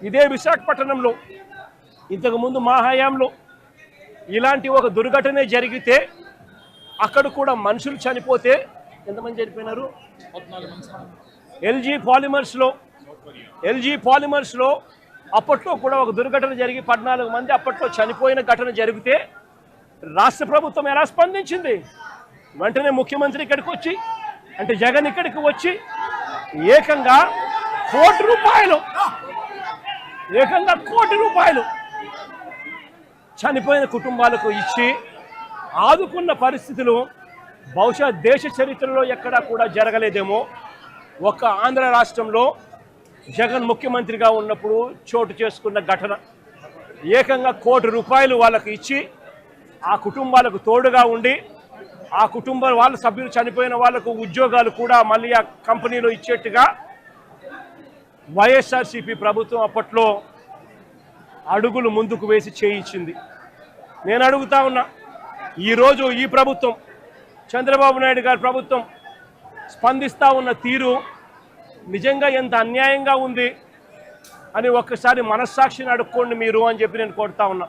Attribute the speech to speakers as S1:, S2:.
S1: ఇదే విశాఖపట్నంలో ఇంతకుముందు మా హయాంలో ఇలాంటి ఒక దుర్ఘటన జరిగితే అక్కడ కూడా మనుషులు చనిపోతే ఎంతమంది చనిపోయినారు? ఎల్జీ పాలిమర్స్లో అప్పట్లో కూడా ఒక దుర్ఘటన జరిగి 14 మంది అప్పట్లో చనిపోయిన ఘటన జరిగితే రాష్ట్ర ప్రభుత్వం ఎలా స్పందించింది? వెంటనే ముఖ్యమంత్రి ఇక్కడికి వచ్చి, అంటే జగన్ ఇక్కడికి వచ్చి ఏకంగా కోటి రూపాయలు చనిపోయిన కుటుంబాలకు ఇచ్చి ఆదుకున్న పరిస్థితులు బహుశా దేశ చరిత్రలో ఎక్కడా కూడా జరగలేదేమో. ఒక్క ఆంధ్ర రాష్ట్రంలో జగన్ ముఖ్యమంత్రిగా ఉన్నప్పుడు చోటు చేసుకున్న ఘటన. ఏకంగా కోటి రూపాయలు వాళ్ళకు ఇచ్చి ఆ కుటుంబాలకు తోడుగా ఉండి ఆ కుటుంబ వాళ్ళ సభ్యులు చనిపోయిన వాళ్లకు ఉద్యోగాలు కూడా మళ్ళీ ఆ కంపెనీలో ఇచ్చేట్టుగా వైఎస్ఆర్సీపీ ప్రభుత్వం అప్పట్లో అడుగులు ముందుకు వేసి చేయించింది. నేను అడుగుతా ఉన్నా, ఈరోజు ఈ ప్రభుత్వం చంద్రబాబు నాయుడు గారి ప్రభుత్వం స్పందిస్తూ ఉన్న తీరు నిజంగా ఎంత అన్యాయంగా ఉంది అని ఒక్కసారి మనస్సాక్షిని అడుక్కోండి మీరు అని చెప్పి నేను కోరుతా ఉన్నా.